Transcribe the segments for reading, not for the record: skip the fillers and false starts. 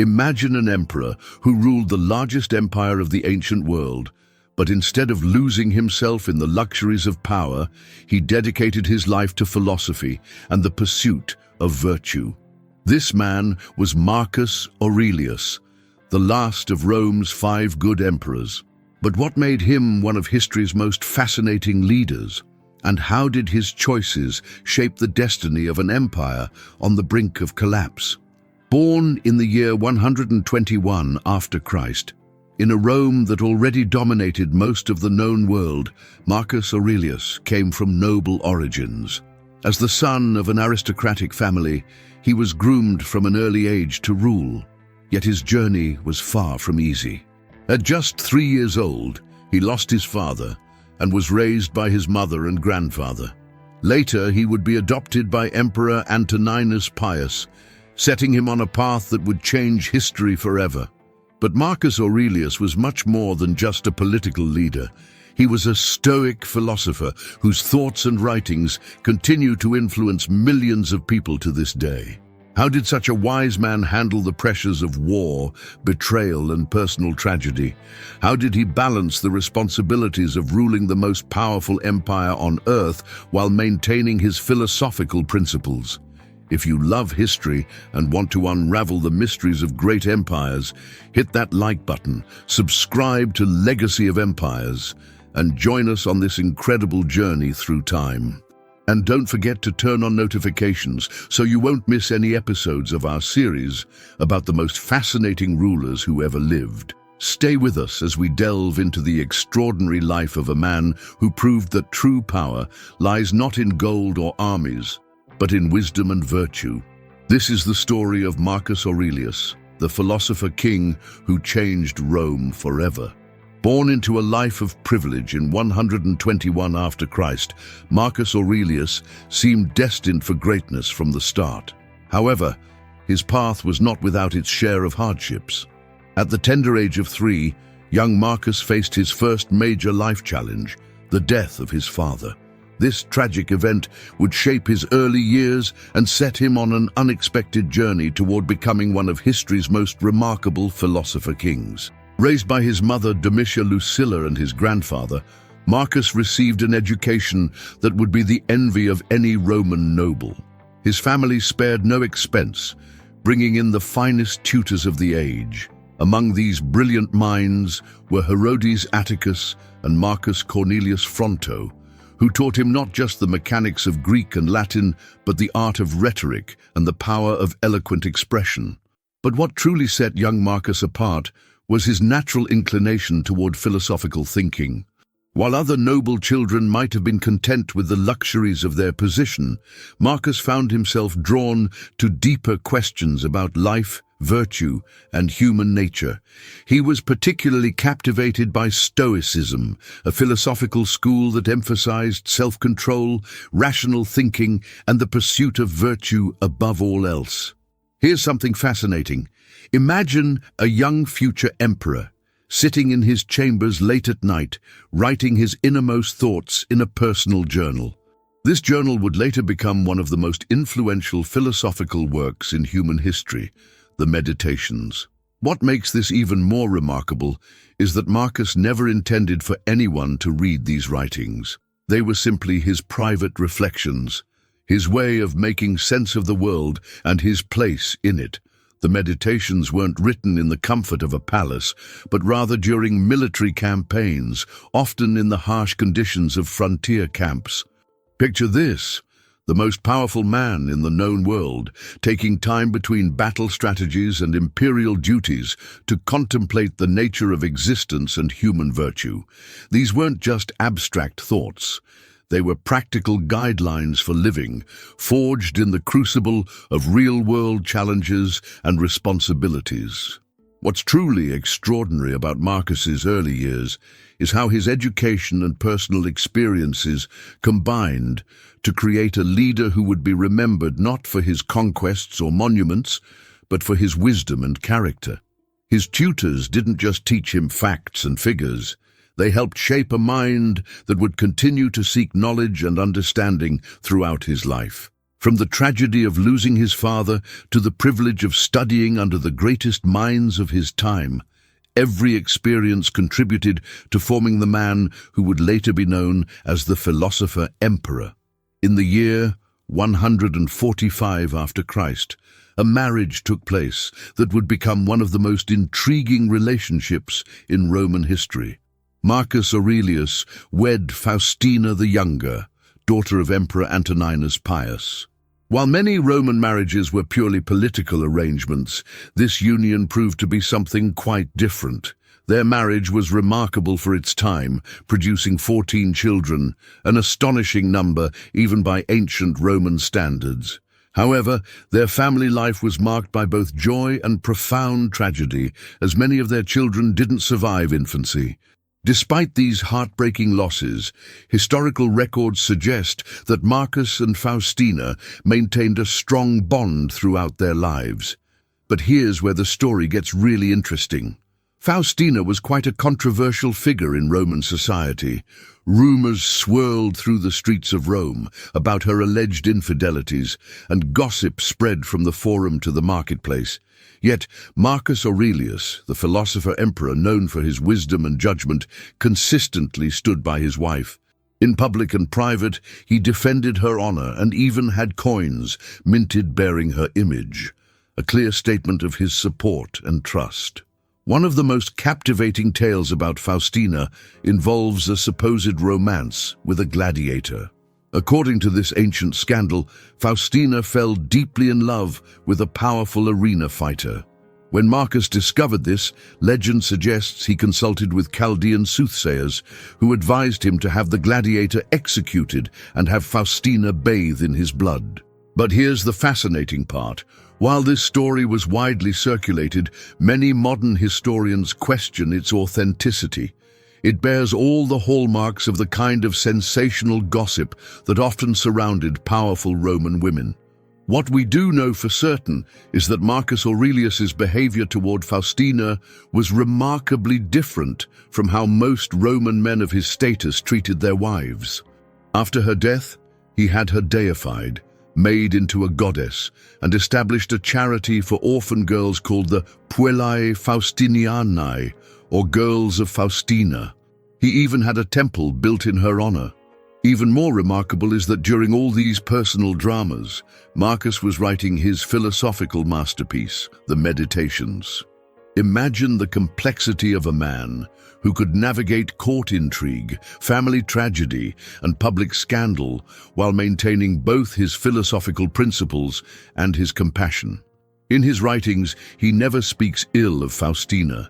Imagine an emperor who ruled the largest empire of the ancient world, but instead of losing himself in the luxuries of power, he dedicated his life to philosophy and the pursuit of virtue. This man was Marcus Aurelius, the last of Rome's 5 good emperors. But what made him one of history's most fascinating leaders? And how did his choices shape the destiny of an empire on the brink of collapse? Born in the year 121 after Christ, in a Rome that already dominated most of the known world, Marcus Aurelius came from noble origins. As the son of an aristocratic family, he was groomed from an early age to rule, yet his journey was far from easy. At just 3 years old, he lost his father and was raised by his mother and grandfather. Later, he would be adopted by Emperor Antoninus Pius, setting him on a path that would change history forever. But Marcus Aurelius was much more than just a political leader. He was a stoic philosopher whose thoughts and writings continue to influence millions of people to this day. How did such a wise man handle the pressures of war, betrayal, and personal tragedy? How did he balance the responsibilities of ruling the most powerful empire on earth while maintaining his philosophical principles? If you love history and want to unravel the mysteries of great empires, hit that like button, subscribe to Legacy of Empires, and join us on this incredible journey through time. And don't forget to turn on notifications so you won't miss any episodes of our series about the most fascinating rulers who ever lived. Stay with us as we delve into the extraordinary life of a man who proved that true power lies not in gold or armies, but in wisdom and virtue. This is the story of Marcus Aurelius, the philosopher-king who changed Rome forever. Born into a life of privilege in 121 after Christ, Marcus Aurelius seemed destined for greatness from the start. However, his path was not without its share of hardships. At the tender age of 3, young Marcus faced his first major life challenge, the death of his father. This tragic event would shape his early years and set him on an unexpected journey toward becoming one of history's most remarkable philosopher-kings. Raised by his mother Domitia Lucilla and his grandfather, Marcus received an education that would be the envy of any Roman noble. His family spared no expense, bringing in the finest tutors of the age. Among these brilliant minds were Herodes Atticus and Marcus Cornelius Fronto, who taught him not just the mechanics of Greek and Latin, but the art of rhetoric and the power of eloquent expression. But what truly set young Marcus apart was his natural inclination toward philosophical thinking. While other noble children might have been content with the luxuries of their position, Marcus found himself drawn to deeper questions about life, virtue, and human nature. He was particularly captivated by Stoicism, a philosophical school that emphasized self-control, rational thinking, and the pursuit of virtue above all else. Here's something fascinating. Imagine a young future emperor sitting in his chambers late at night, writing his innermost thoughts in a personal journal. This journal would later become one of the most influential philosophical works in human history, the Meditations. What makes this even more remarkable is that Marcus never intended for anyone to read these writings. They were simply his private reflections, his way of making sense of the world and his place in it. The Meditations weren't written in the comfort of a palace, but rather during military campaigns, often in the harsh conditions of frontier camps. Picture this, the most powerful man in the known world, taking time between battle strategies and imperial duties to contemplate the nature of existence and human virtue. These weren't just abstract thoughts. They were practical guidelines for living, forged in the crucible of real-world challenges and responsibilities. What's truly extraordinary about Marcus's early years is how his education and personal experiences combined to create a leader who would be remembered not for his conquests or monuments, but for his wisdom and character. His tutors didn't just teach him facts and figures. They helped shape a mind that would continue to seek knowledge and understanding throughout his life. From the tragedy of losing his father to the privilege of studying under the greatest minds of his time, every experience contributed to forming the man who would later be known as the philosopher-emperor. In the year 145 after Christ, a marriage took place that would become one of the most intriguing relationships in Roman history. Marcus Aurelius wed Faustina the Younger, daughter of Emperor Antoninus Pius. While many Roman marriages were purely political arrangements, this union proved to be something quite different. Their marriage was remarkable for its time, producing 14 children, an astonishing number even by ancient Roman standards. However, their family life was marked by both joy and profound tragedy, as many of their children didn't survive infancy. Despite these heartbreaking losses, historical records suggest that Marcus and Faustina maintained a strong bond throughout their lives. But here's where the story gets really interesting. Faustina was quite a controversial figure in Roman society. Rumors swirled through the streets of Rome about her alleged infidelities, and gossip spread from the forum to the marketplace. Yet Marcus Aurelius, the philosopher-emperor known for his wisdom and judgment, consistently stood by his wife. In public and private, he defended her honor and even had coins minted bearing her image, a clear statement of his support and trust. One of the most captivating tales about Faustina involves a supposed romance with a gladiator. According to this ancient scandal, Faustina fell deeply in love with a powerful arena fighter. When Marcus discovered this, legend suggests he consulted with Chaldean soothsayers, who advised him to have the gladiator executed and have Faustina bathe in his blood. But here's the fascinating part. While this story was widely circulated, many modern historians question its authenticity. It bears all the hallmarks of the kind of sensational gossip that often surrounded powerful Roman women. What we do know for certain is that Marcus Aurelius's behavior toward Faustina was remarkably different from how most Roman men of his status treated their wives. After her death, he had her deified, made into a goddess, and established a charity for orphan girls called the Puellae Faustinianae, or Girls of Faustina. He even had a temple built in her honor. Even more remarkable is that during all these personal dramas, Marcus was writing his philosophical masterpiece, the Meditations. Imagine the complexity of a man who could navigate court intrigue, family tragedy, and public scandal while maintaining both his philosophical principles and his compassion. In his writings, he never speaks ill of Faustina,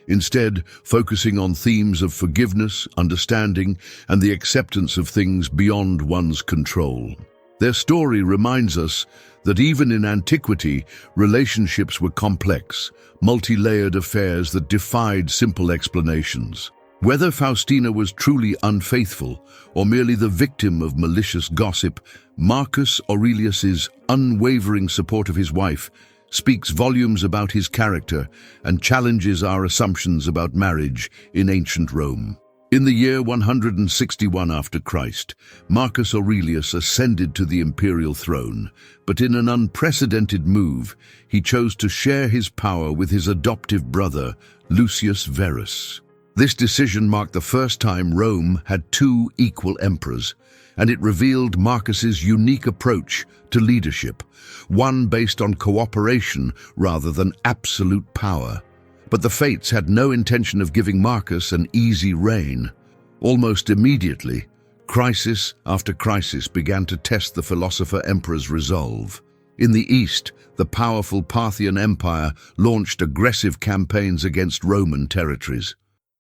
instead focusing on themes of forgiveness, understanding, and the acceptance of things beyond one's control. Their story reminds us that even in antiquity, relationships were complex, multi-layered affairs that defied simple explanations. Whether Faustina was truly unfaithful or merely the victim of malicious gossip, Marcus Aurelius's unwavering support of his wife speaks volumes about his character and challenges our assumptions about marriage in ancient Rome. In the year 161 after Christ, Marcus Aurelius ascended to the imperial throne, but in an unprecedented move, he chose to share his power with his adoptive brother, Lucius Verus. This decision marked the first time Rome had two equal emperors, and it revealed Marcus's unique approach to leadership, one based on cooperation rather than absolute power. But the fates had no intention of giving Marcus an easy reign. Almost immediately, crisis after crisis began to test the philosopher-emperor's resolve. In the east, the powerful Parthian Empire launched aggressive campaigns against Roman territories.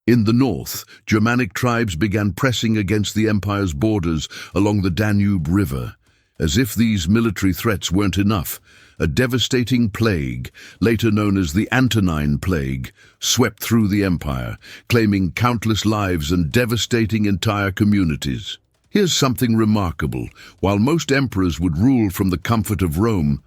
In the north, Germanic tribes began pressing against the empire's borders along the Danube River. As if these military threats weren't enough, a devastating plague, later known as the Antonine Plague, swept through the empire, claiming countless lives and devastating entire communities. Here's something remarkable. While most emperors would rule from the comfort of Rome,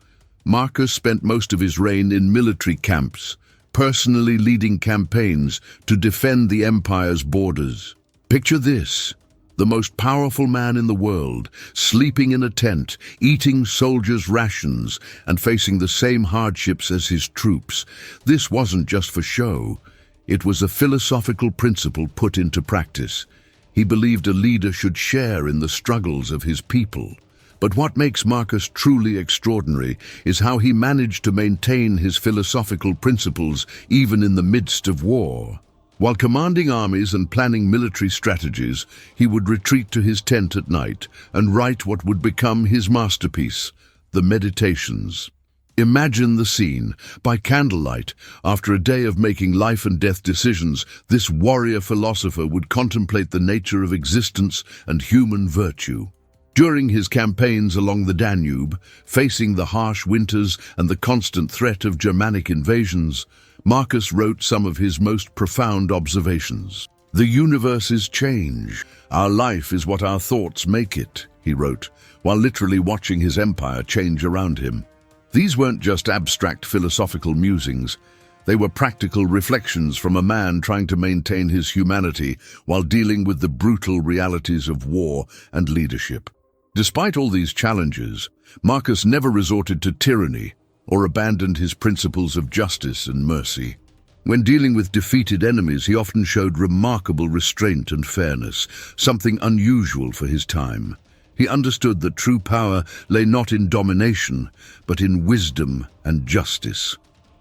Marcus spent most of his reign in military camps, personally leading campaigns to defend the empire's borders. Picture this: the the most powerful man in the world, sleeping in a tent, eating soldiers' rations, and facing the same hardships as his troops. This wasn't just for show. It was a philosophical principle put into practice. He believed a leader should share in the struggles of his people. But what makes Marcus truly extraordinary is how he managed to maintain his philosophical principles even in the midst of war. While commanding armies and planning military strategies, he would retreat to his tent at night and write what would become his masterpiece, the Meditations. Imagine the scene. By candlelight, after a day of making life and death decisions, this warrior philosopher would contemplate the nature of existence and human virtue. During his campaigns along the Danube, facing the harsh winters and the constant threat of Germanic invasions, Marcus wrote some of his most profound observations. "The universe is change. Our life is what our thoughts make it," he wrote, while literally watching his empire change around him. These weren't just abstract philosophical musings. They were practical reflections from a man trying to maintain his humanity while dealing with the brutal realities of war and leadership. Despite all these challenges, Marcus never resorted to tyranny or abandoned his principles of justice and mercy. When dealing with defeated enemies, he often showed remarkable restraint and fairness, something unusual for his time. He understood that true power lay not in domination, but in wisdom and justice.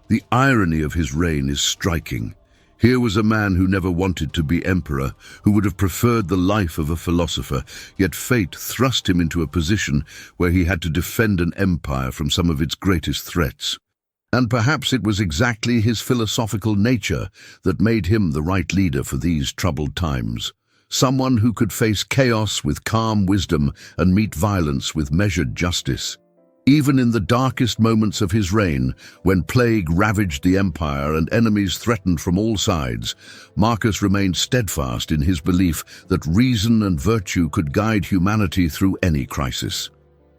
The irony of his reign is striking. Here was a man who never wanted to be emperor, who would have preferred the life of a philosopher, yet fate thrust him into a position where he had to defend an empire from some of its greatest threats. And perhaps it was exactly his philosophical nature that made him the right leader for these troubled times. Someone who could face chaos with calm wisdom and meet violence with measured justice. Even in the darkest moments of his reign, when plague ravaged the empire and enemies threatened from all sides, Marcus remained steadfast in his belief that reason and virtue could guide humanity through any crisis.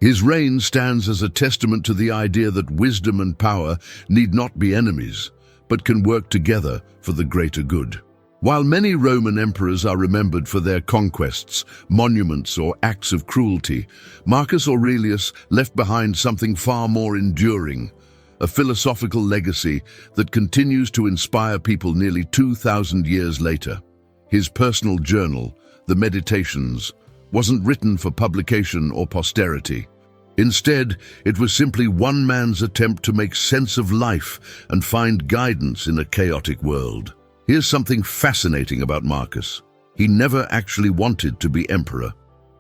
His reign stands as a testament to the idea that wisdom and power need not be enemies, but can work together for the greater good. While many Roman emperors are remembered for their conquests, monuments, or acts of cruelty, Marcus Aurelius left behind something far more enduring, a philosophical legacy that continues to inspire people nearly 2,000 years later. His personal journal, the Meditations, wasn't written for publication or posterity. Instead, it was simply one man's attempt to make sense of life and find guidance in a chaotic world. Here's something fascinating about Marcus. He never actually wanted to be emperor.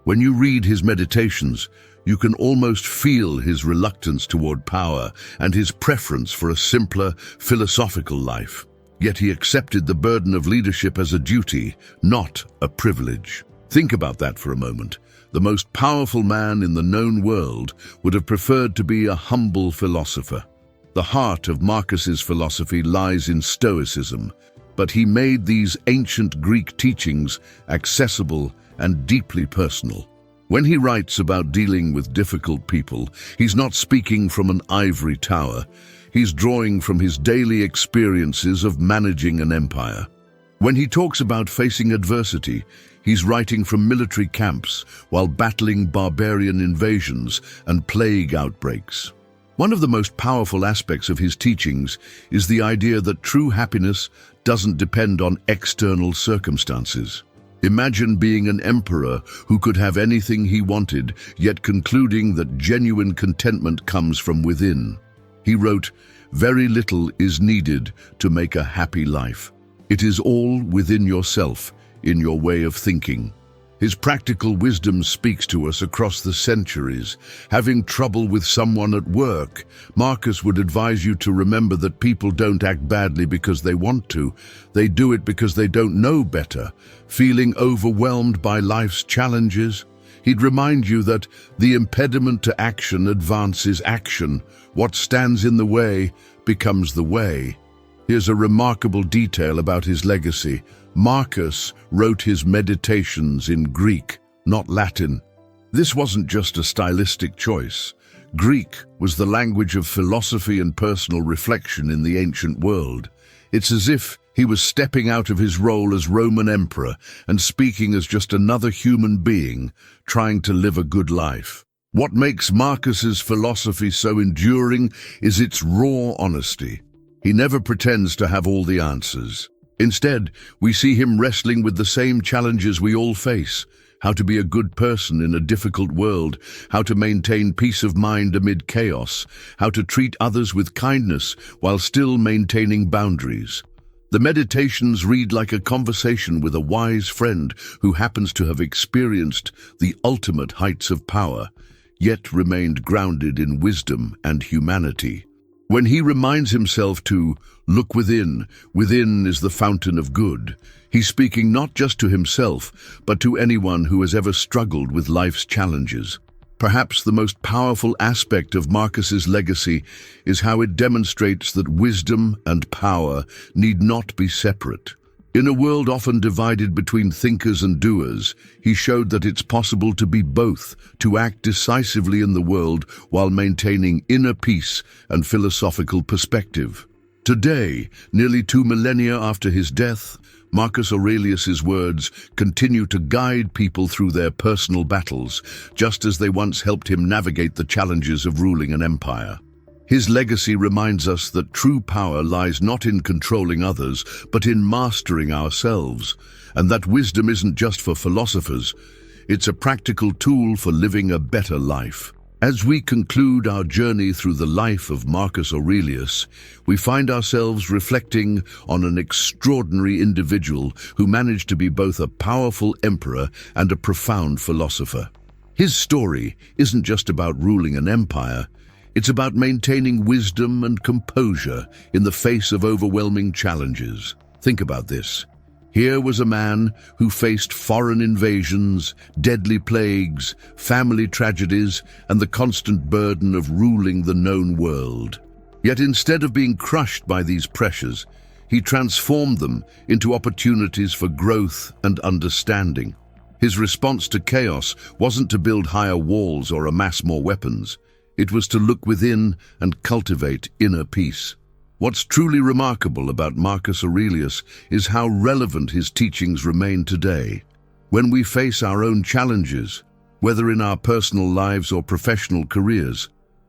When you read his Meditations, you can almost feel his reluctance toward power and his preference for a simpler, philosophical life. Yet he accepted the burden of leadership as a duty, not a privilege. Think about that for a moment. The most powerful man in the known world would have preferred to be a humble philosopher. The heart of Marcus's philosophy lies in Stoicism, but he made these ancient Greek teachings accessible and deeply personal. When he writes about dealing with difficult people, he's not speaking from an ivory tower. He's drawing from his daily experiences of managing an empire. When he talks about facing adversity, he's writing from military camps while battling barbarian invasions and plague outbreaks. One of the most powerful aspects of his teachings is the idea that true happiness doesn't depend on external circumstances. Imagine being an emperor who could have anything he wanted, yet concluding that genuine contentment comes from within. He wrote, "Very little is needed to make a happy life. It is all within yourself, in your way of thinking." His practical wisdom speaks to us across the centuries. Having trouble with someone at work, Marcus would advise you to remember that people don't act badly because they want to. They do it because they don't know better. Feeling overwhelmed by life's challenges, he'd remind you that the impediment to action advances action. What stands in the way becomes the way. Here's a remarkable detail about his legacy. Marcus wrote his Meditations in Greek, not Latin. This wasn't just a stylistic choice. Greek was the language of philosophy and personal reflection in the ancient world. It's as if He was stepping out of his role as Roman emperor and speaking as just another human being trying to live a good life. What makes Marcus's philosophy so enduring is its raw honesty. He never pretends to have all the answers. Instead, we see him wrestling with the same challenges we all face: how to be a good person in a difficult world, how to maintain peace of mind amid chaos, how to treat others with kindness while still maintaining boundaries. The meditations read like a conversation with a wise friend who happens to have experienced the ultimate heights of power, yet remained grounded in wisdom and humanity. When he reminds himself to look within, within is the fountain of good, he's speaking not just to himself, but to anyone who has ever struggled with life's challenges. Perhaps the most powerful aspect of Marcus's legacy is how it demonstrates that wisdom and power need not be separate. In a world often divided between thinkers and doers, he showed that it's possible to be both, to act decisively in the world while maintaining inner peace and philosophical perspective. Today, nearly 2 millennia after his death, Marcus Aurelius's words continue to guide people through their personal battles, just as they once helped him navigate the challenges of ruling an empire. His legacy reminds us that true power lies not in controlling others, but in mastering ourselves, and that wisdom isn't just for philosophers, it's a practical tool for living a better life. As we conclude our journey through the life of Marcus Aurelius, we find ourselves reflecting on an extraordinary individual who managed to be both a powerful emperor and a profound philosopher. His story isn't just about ruling an empire, it's about maintaining wisdom and composure in the face of overwhelming challenges. Think about this. Here was a man who faced foreign invasions, deadly plagues, family tragedies, and the constant burden of ruling the known world. Yet instead of being crushed by these pressures, he transformed them into opportunities for growth and understanding. His response to chaos wasn't to build higher walls or amass more weapons. It was to look within and cultivate inner peace. What's truly remarkable about Marcus Aurelius is how relevant his teachings remain today. When we face our own challenges, whether in our personal lives or professional careers,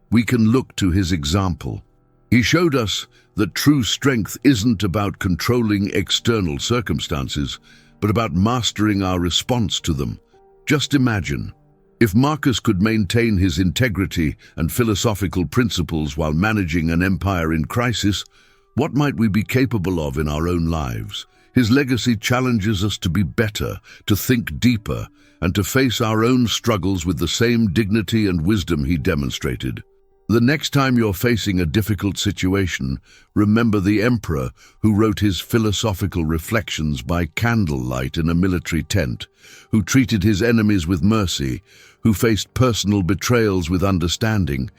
we can look to his example. He showed us that true strength isn't about controlling external circumstances, but about mastering our response to them. Just imagine, if Marcus could maintain his integrity and philosophical principles while managing an empire in crisis, what might we be capable of in our own lives? His legacy challenges us to be better, to think deeper, and to face our own struggles with the same dignity and wisdom he demonstrated. The next time you're facing a difficult situation, remember the emperor who wrote his philosophical reflections by candlelight in a military tent, who treated his enemies with mercy, who faced personal betrayals with understanding,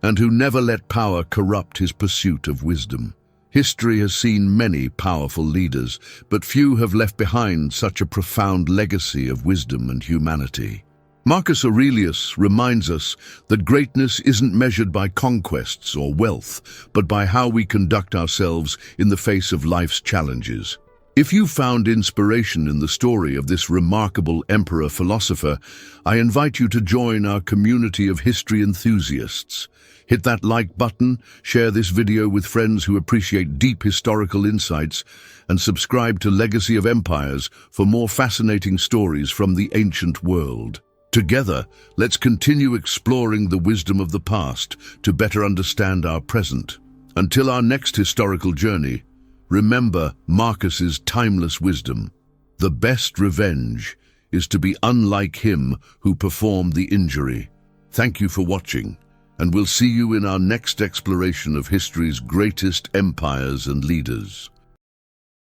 and who never let power corrupt his pursuit of wisdom. History has seen many powerful leaders, but few have left behind such a profound legacy of wisdom and humanity. Marcus Aurelius reminds us that greatness isn't measured by conquests or wealth, but by how we conduct ourselves in the face of life's challenges. If you found inspiration in the story of this remarkable emperor-philosopher, I invite you to join our community of history enthusiasts. Hit that like button, share this video with friends who appreciate deep historical insights, and subscribe to Legacy of Empires for more fascinating stories from the ancient world. Together, let's continue exploring the wisdom of the past to better understand our present. Until our next historical journey, remember Marcus's timeless wisdom. The best revenge is to be unlike him who performed the injury. Thank you for watching, and we'll see you in our next exploration of history's greatest empires and leaders.